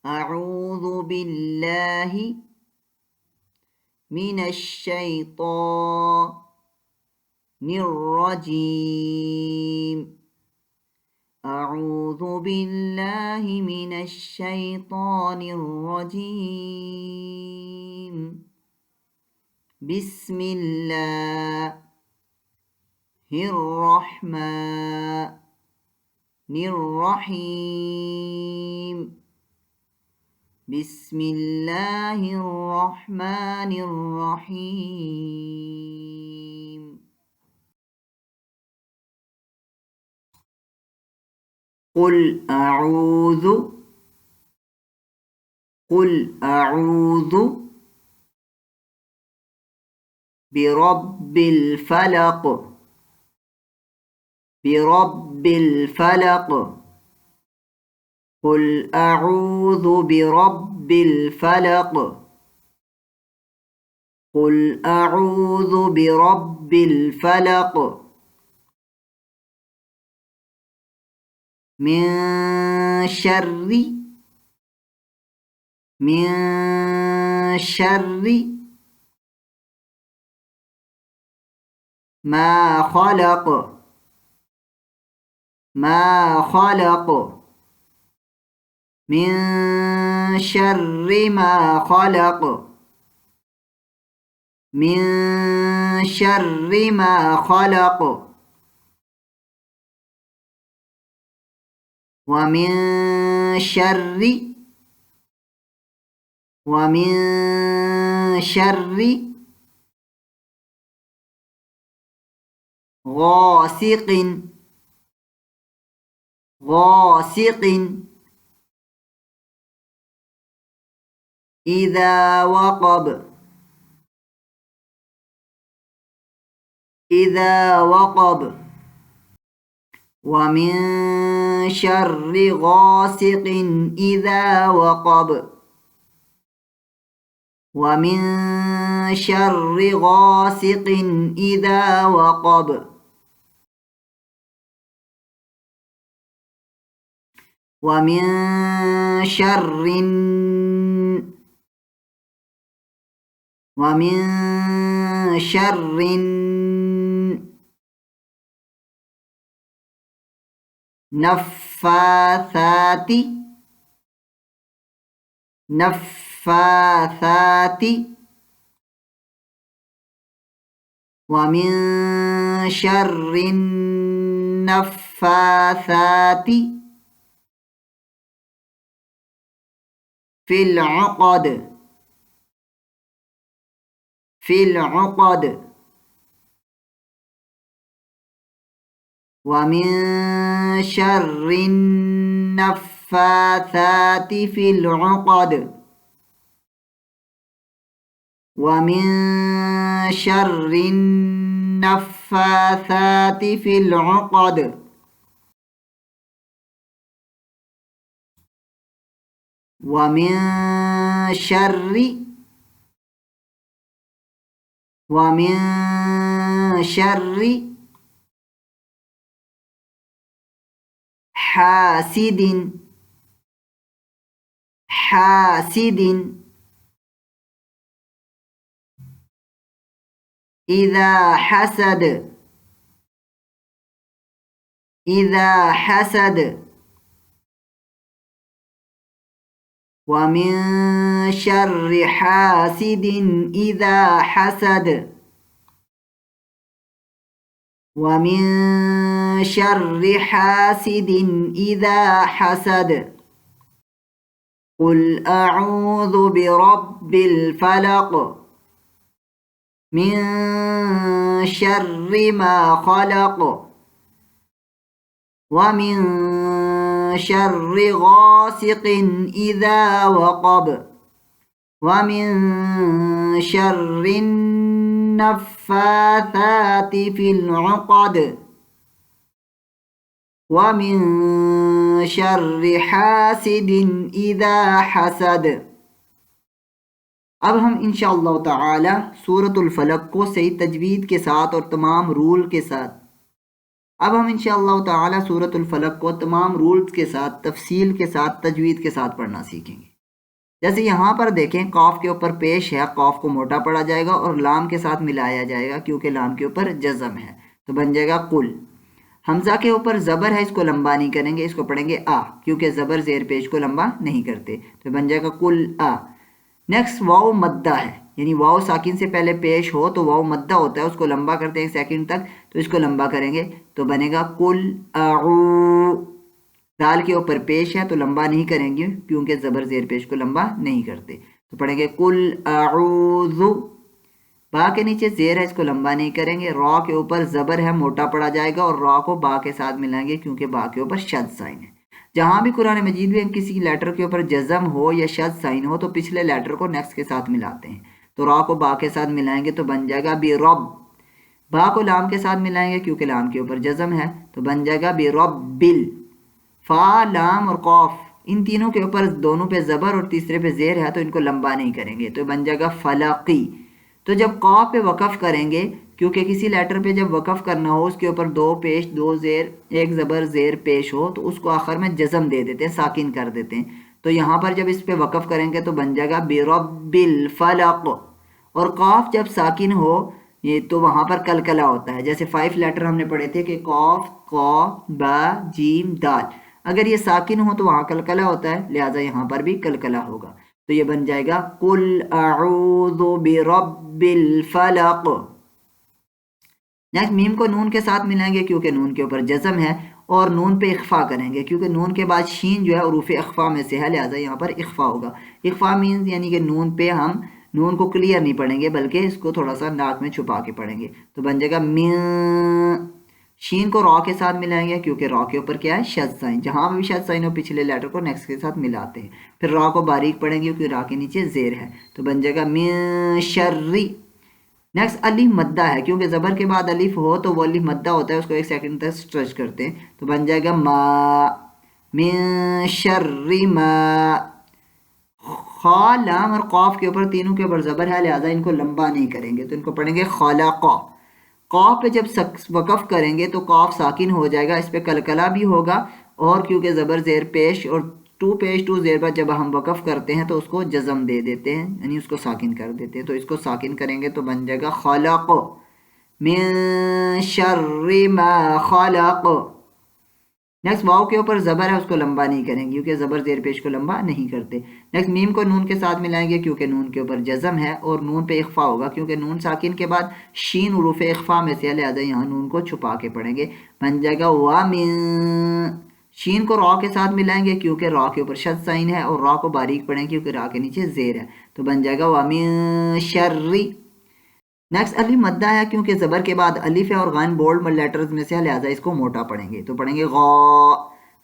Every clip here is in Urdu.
أعوذ بالله من الشيطان الرجيم. أعوذ بالله من الشيطان الرجيم. بسم الله الرحمن الرحيم. بسم الله الرحمن الرحيم. قل أعوذ برب الفلق. برب الفلق. قل أعوذ برب الفلق. قل أعوذ برب الفلق. من شر ما خلق. من شر ما خلق. من شر ما خلق. ومن شر غاسق إذا وقب. ومن شر غاسق إذا وقب. ومن شر غاسق إذا وقب. ومن شر النفاثات. ومن شر النفاثات في العقد. ومن شر النفاثات في العقد. ومن شر النفاثات في العقد. ومن شر حاسد إذا حسد. ومن شر حاسد إذا حسد. ومن شر حاسد إذا حسد. قل أعوذ برب الفلق. من شر ما خلق. ومن شر غاسق إذا وقب. ومن شر النفاثات في العقد. ومن شر حاسد إذا حسد. اب ہم انشاءاللہ تعالی سورۃ الفلق کو صحیح تجوید کے ساتھ اور تمام رول کے ساتھ سورۃ الفلق کو تمام رولز کے ساتھ تفصیل کے ساتھ تجوید کے ساتھ پڑھنا سیکھیں گے. جیسے یہاں پر دیکھیں قاف کے اوپر پیش ہے، قاف کو موٹا پڑا جائے گا اور لام کے ساتھ ملایا جائے گا کیونکہ لام کے اوپر جزم ہے، تو بن جائے گا قل۔ حمزہ کے اوپر زبر ہے، اس کو لمبا نہیں کریں گے، اس کو پڑھیں گے آ، کیونکہ زبر زیر پیش کو لمبا نہیں کرتے، تو بن جائے گا قل آ۔ نیکسٹ واو مدہ ہے، یعنی واو ساکن سے پہلے پیش ہو تو واو مدہ ہوتا ہے، اس کو لمبا کرتے ہیں ایک سیکنڈ تک، تو اس کو لمبا کریں گے تو بنے گا قل اعو۔ دال کے اوپر پیش ہے تو لمبا نہیں کریں گے کیونکہ زبر زیر پیش کو لمبا نہیں کرتے، تو پڑھیں گے قل اعوذ۔ با کے نیچے زیر ہے، اس کو لمبا نہیں کریں گے، را کے اوپر زبر ہے، موٹا پڑا جائے گا اور را کو با کے ساتھ ملائیں گے کیونکہ با کے اوپر شد سائن ہے۔ جہاں بھی قرآن مجید میں کسی لیٹر کے اوپر جزم ہو یا شد سائن ہو تو پچھلے لیٹر کو نیکسٹ کے ساتھ ملاتے ہیں، تو را کو با کے ساتھ ملائیں گے تو بن جائے گا بی رب۔ با کو لام کے ساتھ ملائیں گے کیونکہ لام کے اوپر جزم ہے، تو بن جائے گا بی رب بل۔ فا، لام اور قاف ان تینوں کے اوپر دونوں پہ زبر اور تیسرے پہ زیر ہے تو ان کو لمبا نہیں کریں گے، تو بن جائے گا فلقی۔ تو جب قاف پہ وقف کریں گے، کیونکہ کسی لیٹر پہ جب وقف کرنا ہو اس کے اوپر دو پیش دو زیر ایک زبر زیر پیش ہو تو اس کو آخر میں جزم دے دیتے ہیں، ساکن کر دیتے ہیں، تو یہاں پر جب اس پہ وقف کریں گے تو بن جائے گا برب الفلق۔ اور قاف جب ساکن ہو یہ تو وہاں پر کلکلا ہوتا ہے، جیسے 5 لیٹر ہم نے پڑھے تھے کہ قاف قا با جیم دال، اگر یہ ساکن ہو تو وہاں کلکلا ہوتا ہے، لہٰذا یہاں پر بھی کلکلا ہوگا، تو یہ بن جائے گا قل اعوذ برب الفلق۔ نیکسٹ میم کو نون کے ساتھ ملائیں گے کیونکہ نون کے اوپر جزم ہے، اور نون پہ اخفا کریں گے کیونکہ نون کے بعد شین جو ہے حروف اخفا میں سے ہے، لہٰذا یہاں پر اخفا ہوگا۔ اخفا مینز یعنی کہ نون پہ ہم نون کو کلیئر نہیں پڑھیں گے بلکہ اس کو تھوڑا سا ناک میں چھپا کے پڑھیں گے، تو بن جائے گا مین۔ شین کو را کے ساتھ ملائیں گے کیونکہ را کے اوپر کیا ہے شد سائن، جہاں بھی شد سائن ہو پچھلے لیٹر کو نیکسٹ کے ساتھ ملاتے ہیں، پھر را کو باریک پڑھیں گے کیونکہ را کے نیچے زیر ہے، تو بن جائے گا من شری۔ نیکسٹ الف مدہ ہے، کیونکہ زبر کے بعد الف ہو تو وہ الف مدہ ہوتا ہے، اس کو ایک سیکنڈ تک سٹریچ کرتے ہیں، تو بن جائے گا ما من شر ما۔ خا، لام اور قاف کے اوپر تینوں کے اوپر زبر ہے، لہٰذا ان کو لمبا نہیں کریں گے تو ان کو پڑھیں گے خلقا۔ قاف پہ جب وقف کریں گے تو قاف ساکن ہو جائے گا، اس پہ کلکلا بھی ہوگا، اور کیونکہ زبر زیر پیش اور ٹو پیش ٹو زیر پر جب ہم وقف کرتے ہیں تو اس کو جزم دے دیتے ہیں، یعنی اس کو ساکن کر دیتے ہیں، تو اس کو ساکن کریں گے تو بن جائے گا خلق من شر ما خلق۔ نیکسٹ واو کے اوپر زبر ہے، اس کو لمبا نہیں کریں گے کیونکہ زبر زیر پیش کو لمبا نہیں کرتے۔ نیکسٹ میم کو نون کے ساتھ ملائیں گے کیونکہ نون کے اوپر جزم ہے اور نون پہ اخفا ہوگا کیونکہ نون ساکن کے بعد شین حروف اخفا میں سے، لہٰذا یہاں نون کو چھپا کے پڑھیں گے، بن جائے گا وَمِن۔ شین کو را کے ساتھ ملائیں گے کیونکہ را کے اوپر شد سائن ہے اور را کو باریک پڑھیں گے کیونکہ را کے نیچے زیر ہے، تو بن جائے گا وَمِن شَرِّ۔ نیکسٹ الف مدہ ہے، کیونکہ زبر کے بعد الف ہے اور غین بولڈ لیٹرز میں سے ہے، لہٰذا اس کو موٹا پڑھیں گے، تو پڑھیں گے غا۔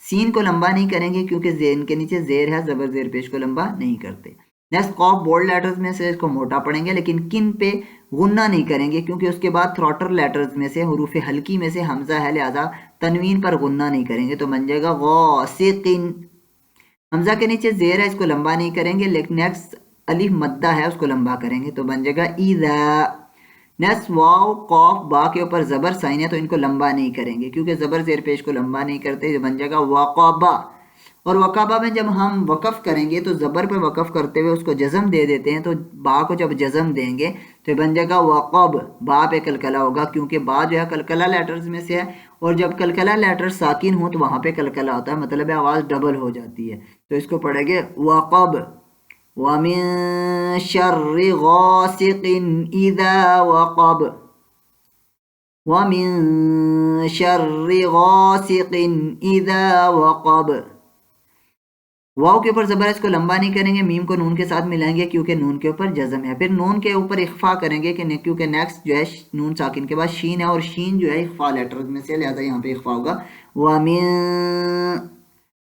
سین کو لمبا نہیں کریں گے کیونکہ زین کے نیچے زیر ہے، زبر زیر پیش کو لمبا نہیں کرتے۔ نیکسٹ قاف بولڈ لیٹرز میں سے اس کو موٹا پڑھیں گے لیکن کن پہ غنہ نہیں کریں گے کیونکہ اس کے بعد تھروٹر لیٹرز میں سے حروف ہلکی میں سے حمزہ ہے، لہٰذا تنوین پر غنہ نہیں کریں گے، تو بن جائے گا غاسقن۔ حمزہ کے نیچے زیر ہے، اس کو لمبا نہیں کریں گے، لیکن نیکسٹ الف مدہ ہے، اس کو لمبا کریں گے، تو بن جائے گا اذا۔ نیکسٹ واو قاف با کے اوپر زبر سائن ہے تو ان کو لمبا نہیں کریں گے کیونکہ زبر زیر پیش کو لمبا نہیں کرتے، جو بن جائے گا وقبا۔ اور وقبا میں جب ہم وقف کریں گے تو زبر پہ وقف کرتے ہوئے اس کو جزم دے دیتے ہیں، تو با کو جب جزم دیں گے تو بن جائے گا وقب، با پہ کلکلا ہوگا کیونکہ با جو ہے کلکلا لیٹرز میں سے ہے، اور جب کلکلا لیٹر ساکن ہوں تو وہاں پہ کلکلا ہوتا ہے، مطلب ہے آواز ڈبل ہو جاتی ہے، تو اس کو پڑھیں گے وقب۔ وَمِن شَرِّ غَاسِقٍ إِذَا وَقَبَ وَمِن شَرِّ غَاسِقٍ إِذَا وَقَبَ۔ واو کے اوپر زبر ہے، اس کو لمبا نہیں کریں گے، میم کو نون کے ساتھ ملائیں گے کیونکہ نون کے اوپر جزم ہے، پھر نون کے اوپر اخفا کریں گے کیونکہ نیکسٹ جو ہے نون ساکن کے بعد شین ہے اور شین جو ہے اخفا لیٹرز میں سے، لہٰذا یہاں پہ اخفا ہوگا۔ وَمِن،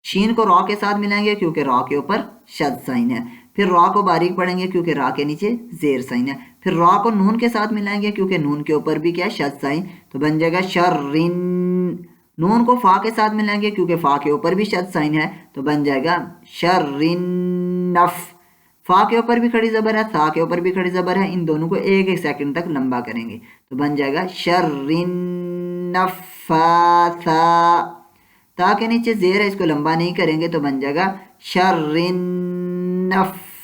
شین کو را کے ساتھ ملائیں گے کیونکہ را کے اوپر شد سائن ہے، پھر را کو باریک پڑھیں گے کیونکہ را کے نیچے زیر سائن ہے، پھر را کو نون کے ساتھ ملائیں گے کیونکہ نون کے اوپر بھی کیا ہے شد سائن، تو بن جائے گا شرن۔ نون کو فا کے ساتھ ملائیں گے کیونکہ فا کے اوپر بھی شد سائن ہے، تو بن جائے گا شرنف۔ فا کے اوپر بھی کھڑی زبر ہے، تھا کے اوپر بھی کھڑی زبر ہے، ان دونوں کو ایک ایک سیکنڈ تک لمبا کریں گے، تو بن جائے گا شرنفاثا۔ تا کے نیچے زیر ہے، اس کو لمبا نہیں کریں گے تو بن جائے گا شرنفاثا۔